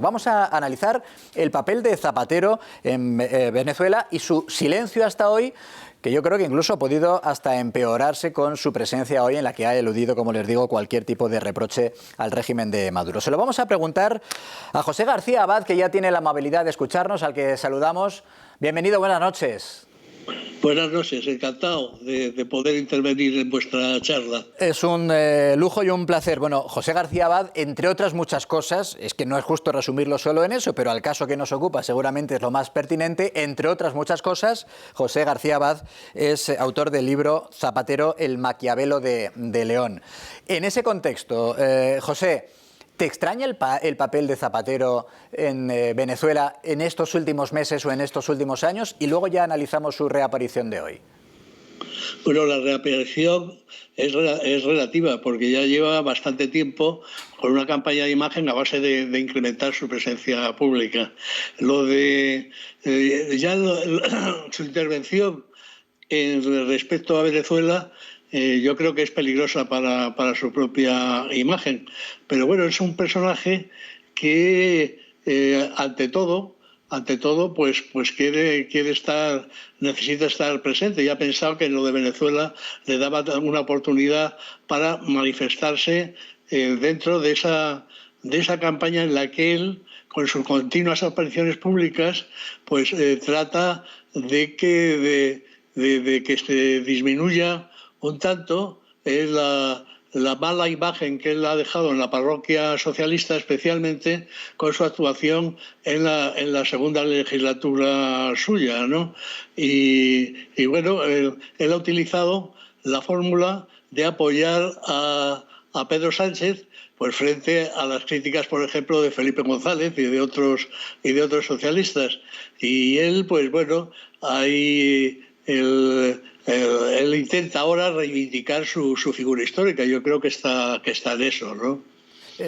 Vamos a analizar el papel de Zapatero en Venezuela y su silencio hasta hoy, que yo creo que incluso ha podido hasta empeorarse con su presencia hoy, en la que ha eludido, como les digo, cualquier tipo de reproche al régimen de Maduro. Se lo vamos a preguntar a José García Abad, que ya tiene la amabilidad de escucharnos, al que saludamos. Bienvenido, buenas noches. Buenas noches, encantado de poder intervenir en vuestra charla. Es un lujo y un placer. Bueno, José García Abad, entre otras muchas cosas, es que no es justo resumirlo solo en eso, pero al caso que nos ocupa seguramente es lo más pertinente, entre otras muchas cosas, José García Abad es autor del libro Zapatero, el Maquiavelo de León. En ese contexto, José, ¿te extraña el papel de Zapatero en Venezuela en estos últimos meses o en estos últimos años? Y luego ya analizamos su reaparición de hoy. Bueno, la reaparición es relativa porque ya lleva bastante tiempo con una campaña de imagen a base de incrementar su presencia pública. Su intervención respecto a Venezuela, yo creo que es peligrosa para su propia imagen. Pero bueno, es un personaje que ante todo, pues necesita estar presente. Y ha pensado que en lo de Venezuela le daba una oportunidad para manifestarse dentro de esa campaña en la que él, con sus continuas apariciones públicas, pues trata de que se disminuya un tanto la mala imagen que él ha dejado en la parroquia socialista, especialmente con su actuación en la segunda legislatura suya, ¿no? Y bueno, él ha utilizado la fórmula de apoyar a Pedro Sánchez, pues frente a las críticas, por ejemplo, de Felipe González y de otros socialistas. Y él, pues bueno, ahí él intenta ahora reivindicar su figura histórica. Yo creo que está en eso, ¿no?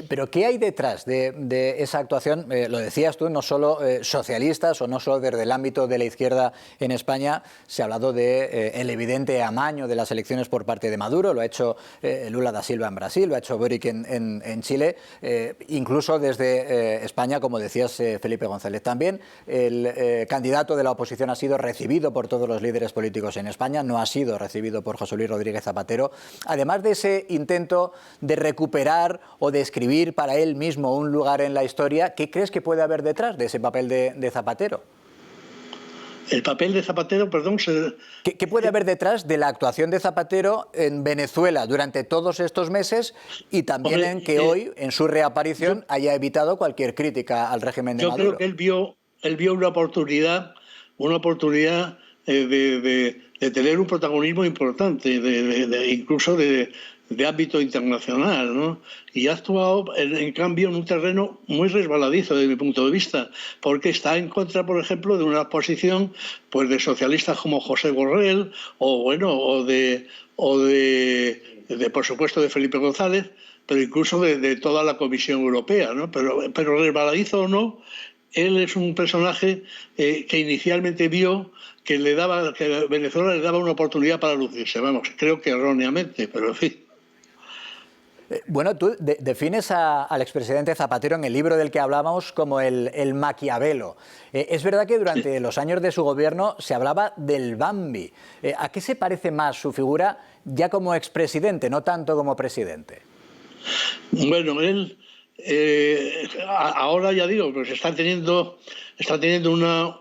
Pero ¿qué hay detrás de esa actuación? Lo decías tú, no solo socialistas o no solo desde el ámbito de la izquierda en España. Se ha hablado del evidente amaño de las elecciones por parte de Maduro. Lo ha hecho Lula da Silva en Brasil, lo ha hecho Boric en Chile. Incluso desde España, como decías, Felipe González. También el candidato de la oposición ha sido recibido por todos los líderes políticos en España, no ha sido recibido por José Luis Rodríguez Zapatero. Además de ese intento de recuperar o de escribir para él mismo un lugar en la historia, ¿qué crees que puede haber detrás de ese papel de Zapatero? El papel de Zapatero, perdón... ¿Qué puede haber detrás de la actuación de Zapatero en Venezuela durante todos estos meses y también en que hoy, en su reaparición, haya evitado cualquier crítica al régimen de Maduro? Yo creo que él vio una oportunidad de tener un protagonismo importante, incluso de ámbito internacional, ¿no? Y ha actuado, en cambio, en un terreno muy resbaladizo desde mi punto de vista, porque está en contra, por ejemplo, de una posición pues de socialistas como José Borrell, o por supuesto, de Felipe González, pero incluso de toda la Comisión Europea, ¿no? Pero resbaladizo o no, él es un personaje que inicialmente vio que Venezuela le daba una oportunidad para lucirse. Vamos, creo que erróneamente, pero en fin. Bueno, tú defines al expresidente Zapatero en el libro del que hablábamos como el Maquiavelo. Es verdad que durante los años de su gobierno se hablaba del Bambi. ¿A qué se parece más su figura ya como expresidente, no tanto como presidente? Bueno, él ahora, ya digo, pues está teniendo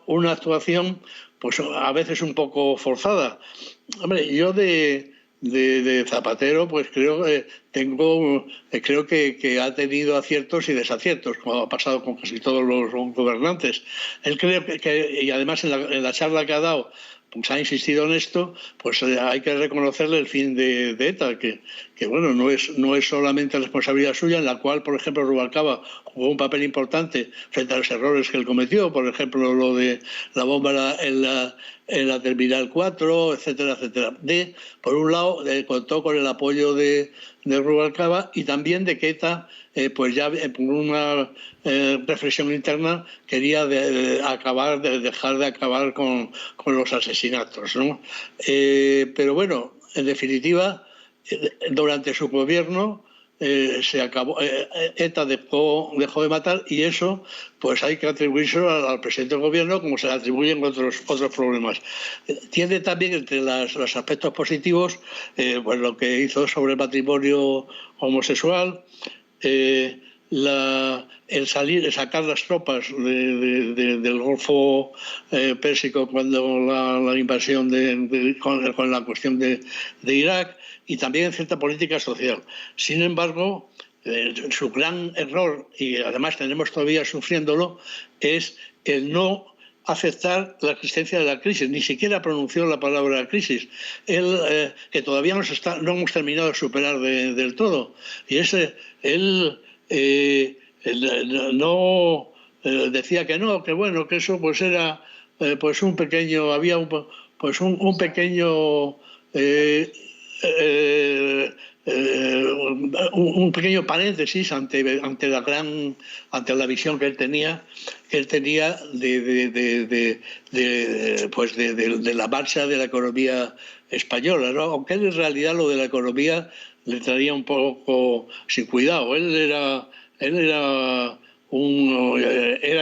una actuación pues a veces un poco forzada. Hombre, yo de Zapatero, pues creo que ha tenido aciertos y desaciertos, como ha pasado con casi todos los gobernantes. Él cree y además en la charla que ha dado, pues ha insistido en esto, pues hay que reconocerle el fin de ETA, que bueno, no es solamente responsabilidad suya, en la cual, por ejemplo, Rubalcaba jugó un papel importante frente a los errores que él cometió, por ejemplo, lo de la bomba en la Terminal 4, etcétera, etcétera. Por un lado, contó con el apoyo de Rubalcaba y también de que ETA, pues ya por una reflexión interna, quería dejar de acabar con los asesinatos, ¿no? Pero bueno, en definitiva, durante su gobierno se acabó, ETA dejó de matar, y eso pues hay que atribuírselo al presidente del gobierno, como se le atribuyen otros problemas. Tiene también entre los aspectos positivos pues lo que hizo sobre el matrimonio homosexual, el sacar las tropas del Golfo Pérsico cuando la invasión con la cuestión de Irak, y también en cierta política social. Sin embargo, su gran error, y además tenemos todavía sufriéndolo, es el no aceptar la existencia de la crisis. Ni siquiera pronunció la palabra crisis. Él, que todavía no hemos terminado de superar del todo. Y él no decía que no, que bueno, que eso pues era pues un pequeño, había un pequeño un pequeño paréntesis ante la visión que él tenía de la marcha de la economía española, ¿no? Aunque él en realidad lo de la economía le traía un poco sin cuidado. Él era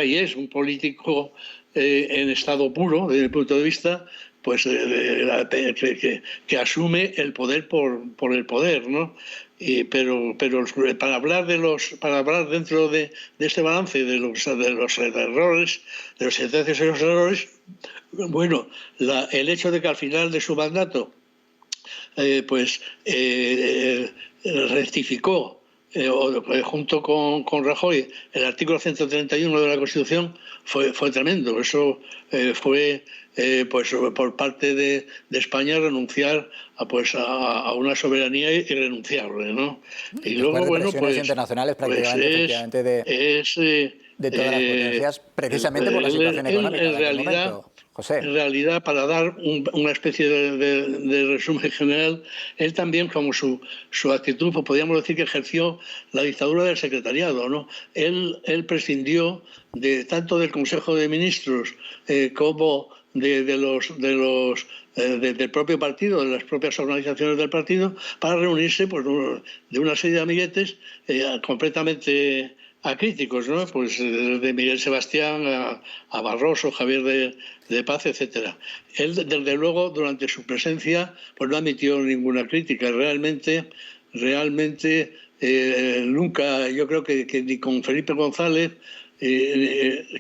y es un político en estado puro, desde el punto de vista pues que asume el poder por el poder, ¿no? Pero para hablar dentro de este balance de los errores, de los sentencias y los errores, bueno, el hecho de que al final de su mandato rectificó junto con Rajoy el artículo 131 de la Constitución, fue tremendo. Eso fue por parte de España renunciar a una soberanía irrenunciable, ¿no? Y luego, bueno, pues internacionales prácticamente, efectivamente, de todas las potencias, precisamente por la situación económica en realidad, momento. José. En realidad, para dar una especie de resumen general, él también, como su actitud, pues podríamos decir que ejerció la dictadura del secretariado, ¿no? Él prescindió tanto del Consejo de Ministros como del propio partido, de las propias organizaciones del partido, para reunirse pues, de una serie de amiguetes completamente acríticos, ¿no? Pues de Miguel Sebastián a Barroso, Javier de Paz, etcétera. Él, desde luego, durante su presencia, pues no admitió ninguna crítica. Realmente, nunca, yo creo que ni con Felipe González,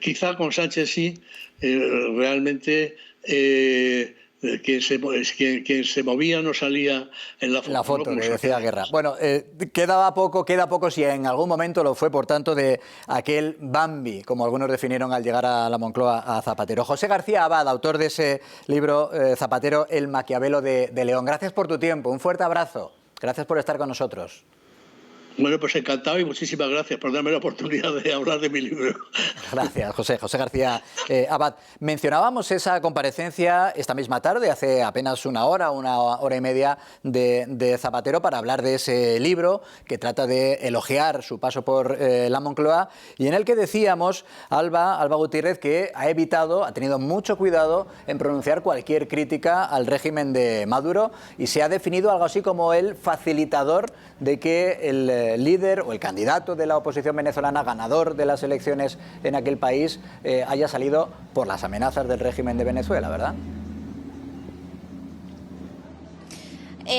quizá con Sánchez sí, realmente quien se movía no salía en la foto. La foto, ¿no? Que decía Guerra. Bueno, queda poco si en algún momento lo fue, por tanto, de aquel Bambi, como algunos definieron al llegar a la Moncloa a Zapatero. José García Abad, autor de ese libro Zapatero, El Maquiavelo de León. Gracias por tu tiempo, un fuerte abrazo. Gracias por estar con nosotros. Bueno, pues encantado y muchísimas gracias por darme la oportunidad de hablar de mi libro. Gracias, José García Abad. Mencionábamos esa comparecencia esta misma tarde, hace apenas una hora y media, de Zapatero para hablar de ese libro que trata de elogiar su paso por la Moncloa y en el que decíamos, Alba Gutiérrez, que ha tenido mucho cuidado en pronunciar cualquier crítica al régimen de Maduro y se ha definido algo así como el facilitador de que el líder o el candidato de la oposición venezolana, ganador de las elecciones en aquel país, haya salido por las amenazas del régimen de Venezuela, ¿verdad?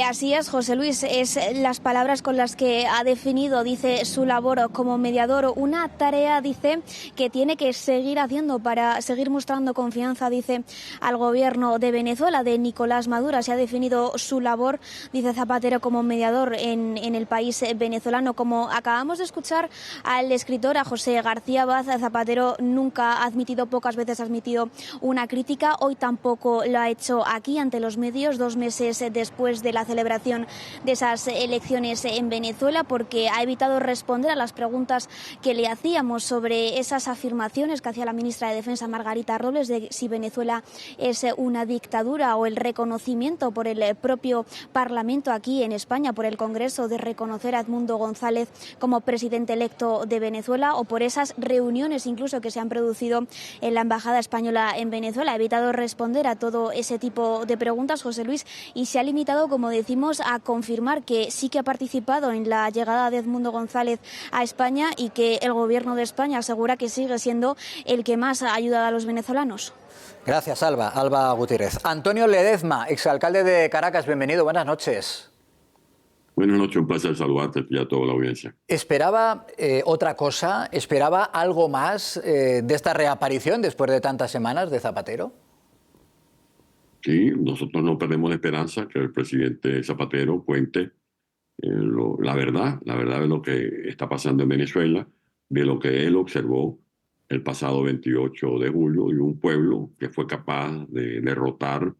Así es, José Luis, es las palabras con las que ha definido, dice, su labor como mediador, una tarea, dice, que tiene que seguir haciendo para seguir mostrando confianza, dice, al gobierno de Venezuela, de Nicolás Maduro. Se ha definido su labor, dice Zapatero, como mediador en el país venezolano. Como acabamos de escuchar al escritor, a José García Abad, Zapatero nunca ha admitido, pocas veces ha admitido una crítica, hoy tampoco lo ha hecho aquí ante los medios, 2 meses después de la celebración de esas elecciones en Venezuela, porque ha evitado responder a las preguntas que le hacíamos sobre esas afirmaciones que hacía la ministra de Defensa, Margarita Robles, de si Venezuela es una dictadura, o el reconocimiento por el propio Parlamento aquí en España, por el Congreso, de reconocer a Edmundo González como presidente electo de Venezuela, o por esas reuniones incluso que se han producido en la Embajada Española en Venezuela. Ha evitado responder a todo ese tipo de preguntas, José Luis, y se ha limitado, como como decimos, a confirmar que sí que ha participado en la llegada de Edmundo González a España y que el gobierno de España asegura que sigue siendo el que más ha ayudado a los venezolanos. Gracias, Alba Gutiérrez. Antonio Ledezma, exalcalde de Caracas, bienvenido, buenas noches. Buenas noches, un placer saludarte y a toda la audiencia. ¿Esperaba otra cosa? ¿Esperaba algo más de esta reaparición después de tantas semanas de Zapatero? Sí, nosotros no perdemos la esperanza que el presidente Zapatero cuente la verdad de lo que está pasando en Venezuela, de lo que él observó el pasado 28 de julio y un pueblo que fue capaz de derrotar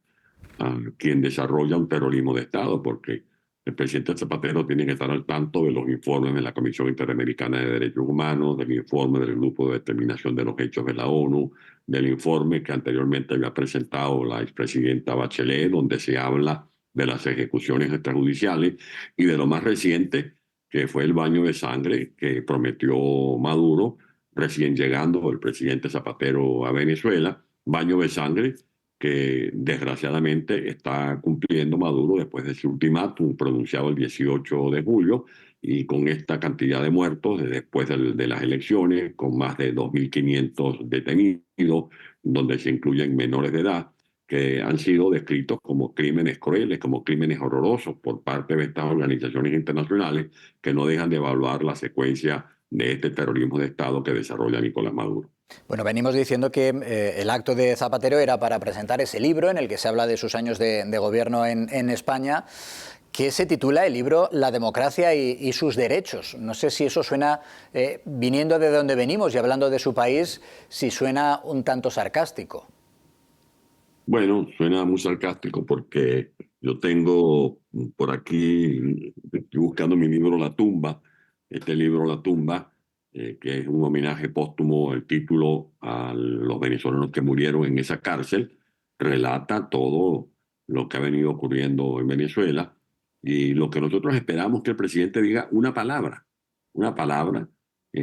a quien desarrolla un terrorismo de Estado, porque el presidente Zapatero tiene que estar al tanto de los informes de la Comisión Interamericana de Derechos Humanos, del informe del Grupo de Determinación de los Hechos de la ONU, del informe que anteriormente había presentado la expresidenta Bachelet, donde se habla de las ejecuciones extrajudiciales, y de lo más reciente, que fue el baño de sangre que prometió Maduro, recién llegando el presidente Zapatero a Venezuela, baño de sangre que desgraciadamente está cumpliendo Maduro después de su ultimátum pronunciado el 18 de julio y con esta cantidad de muertos después de las elecciones, con más de 2.500 detenidos, donde se incluyen menores de edad, que han sido descritos como crímenes crueles, como crímenes horrorosos por parte de estas organizaciones internacionales que no dejan de evaluar la secuencia de este terrorismo de Estado que desarrolla Nicolás Maduro. Bueno, venimos diciendo que el acto de Zapatero era para presentar ese libro en el que se habla de sus años de gobierno en España, que se titula el libro La democracia y sus derechos. No sé si eso suena, viniendo de donde venimos y hablando de su país, si suena un tanto sarcástico. Bueno, suena muy sarcástico porque yo tengo por aquí, estoy buscando mi libro La tumba, este libro La tumba, que es un homenaje póstumo, el título a los venezolanos que murieron en esa cárcel, relata todo lo que ha venido ocurriendo en Venezuela y lo que nosotros esperamos que el presidente diga una palabra,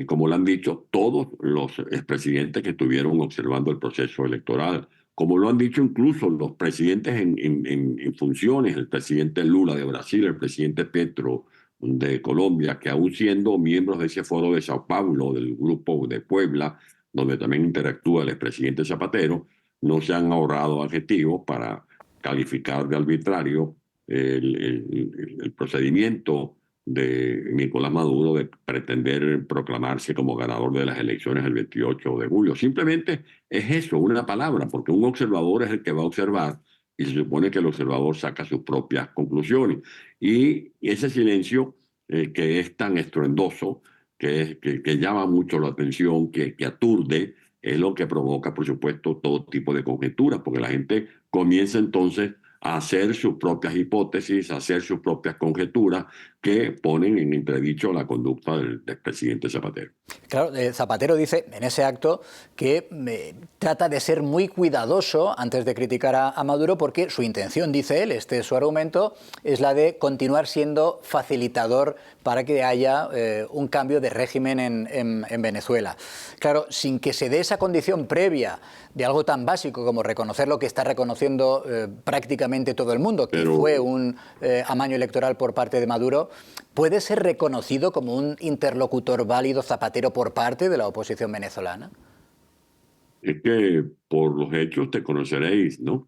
como lo han dicho todos los expresidentes que estuvieron observando el proceso electoral, como lo han dicho incluso los presidentes en funciones, el presidente Lula de Brasil, el presidente Petro de Colombia, que aún siendo miembros de ese foro de Sao Paulo, del grupo de Puebla, donde también interactúa el expresidente Zapatero, no se han ahorrado adjetivos para calificar de arbitrario el procedimiento de Nicolás Maduro de pretender proclamarse como ganador de las elecciones el 28 de julio. Simplemente es eso, una palabra, porque un observador es el que va a observar y se supone que el observador saca sus propias conclusiones. Y ese silencio que es tan estruendoso, que llama mucho la atención, que aturde, es lo que provoca, por supuesto, todo tipo de conjeturas, porque la gente comienza entonces a hacer sus propias hipótesis, a hacer sus propias conjeturas que ponen en entredicho la conducta del presidente Zapatero. Claro, Zapatero dice en ese acto que trata de ser muy cuidadoso antes de criticar a Maduro porque su intención, dice él, este es su argumento, es la de continuar siendo facilitador para que haya un cambio de régimen en Venezuela. Claro, sin que se dé esa condición previa de algo tan básico como reconocer lo que está reconociendo prácticamente todo el mundo, que fue un amaño electoral por parte de Maduro, ¿puede ser reconocido como un interlocutor válido Zapatero por parte de la oposición venezolana? Es que por los hechos te conoceréis, ¿no?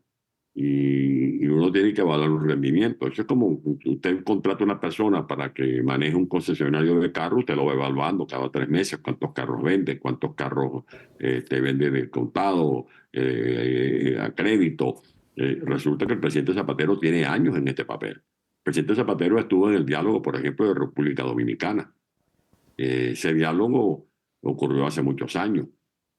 Y uno tiene que evaluar los rendimientos. Eso es como usted contrata a una persona para que maneje un concesionario de carros, usted lo va evaluando cada 3 meses, cuántos carros vende, cuántos carros te vende de contado, a crédito. Resulta que el presidente Zapatero tiene años en este papel. El presidente Zapatero estuvo en el diálogo, por ejemplo, de República Dominicana. Ese diálogo ocurrió hace muchos años.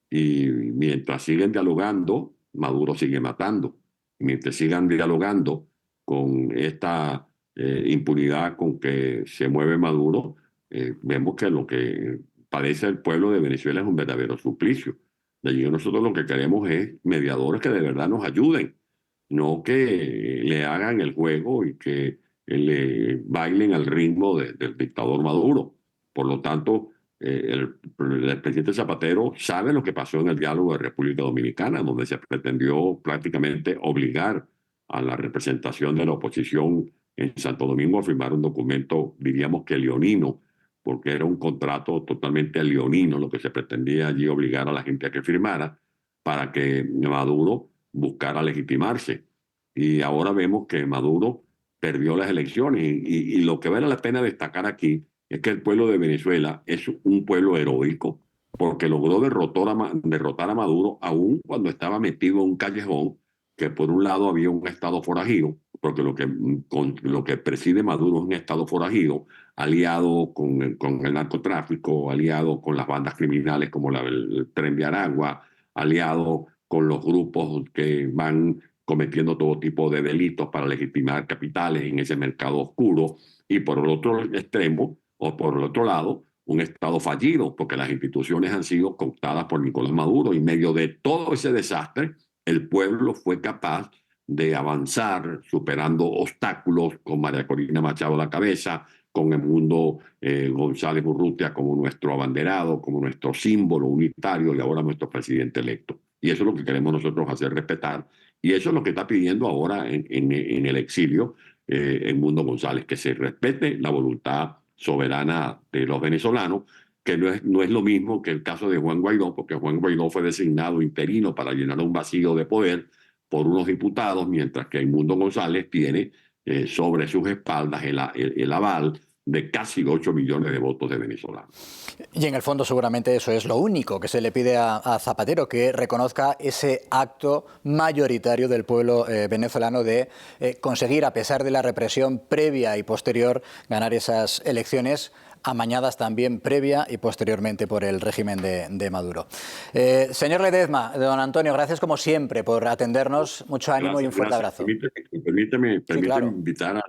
Y mientras siguen dialogando, Maduro sigue matando. Mientras sigan dialogando con esta impunidad con que se mueve Maduro, vemos que lo que padece el pueblo de Venezuela es un verdadero suplicio. De allí nosotros lo que queremos es mediadores que de verdad nos ayuden, no que le hagan el juego y que le bailen al ritmo del dictador Maduro. Por lo tanto, el presidente Zapatero sabe lo que pasó en el diálogo de República Dominicana, donde se pretendió prácticamente obligar a la representación de la oposición en Santo Domingo a firmar un documento, diríamos que leonino, porque era un contrato totalmente leonino, lo que se pretendía allí obligar a la gente a que firmara para que Maduro buscara legitimarse. Y ahora vemos que Maduro perdió las elecciones y lo que vale la pena destacar aquí es que el pueblo de Venezuela es un pueblo heroico porque logró derrotar a Maduro aún cuando estaba metido en un callejón, que por un lado había un estado forajido, porque lo que preside Maduro es un estado forajido, aliado con el narcotráfico, aliado con las bandas criminales como el Tren de Aragua, aliado con los grupos que van cometiendo todo tipo de delitos para legitimar capitales en ese mercado oscuro, y por el otro extremo, o por el otro lado, un Estado fallido, porque las instituciones han sido cooptadas por Nicolás Maduro, y en medio de todo ese desastre, el pueblo fue capaz de avanzar, superando obstáculos con María Corina Machado a la cabeza, con Edmundo González Urrutia como nuestro abanderado, como nuestro símbolo unitario y ahora nuestro presidente electo. Y eso es lo que queremos nosotros hacer respetar. Y eso es lo que está pidiendo ahora en el exilio Edmundo González, que se respete la voluntad soberana de los venezolanos, que no es lo mismo que el caso de Juan Guaidó, porque Juan Guaidó fue designado interino para llenar un vacío de poder por unos diputados, mientras que Edmundo González tiene sobre sus espaldas el aval de casi 8 millones de votos de venezolanos. Y en el fondo seguramente eso es lo único que se le pide a Zapatero, que reconozca ese acto mayoritario del pueblo venezolano de conseguir, a pesar de la represión previa y posterior, ganar esas elecciones, amañadas también previa y posteriormente por el régimen de Maduro. Señor Ledezma, don Antonio, gracias como siempre por atendernos. Mucho ánimo y un fuerte abrazo. Permíteme Sí, claro. invitar a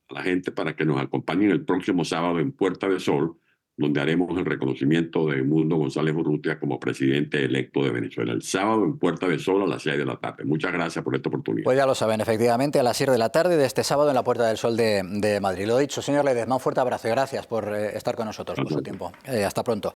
la gente para que nos acompañen el próximo sábado en Puerta de Sol, donde haremos el reconocimiento de Edmundo González Urrutia como presidente electo de Venezuela. El sábado en Puerta de Sol a las 6 de la tarde. Muchas gracias por esta oportunidad. Pues ya lo saben, efectivamente, a las 6 de la tarde de este sábado en la Puerta del Sol de Madrid. Lo dicho, señor Ledezma, un fuerte abrazo y gracias por estar con nosotros, por su tiempo. Hasta pronto.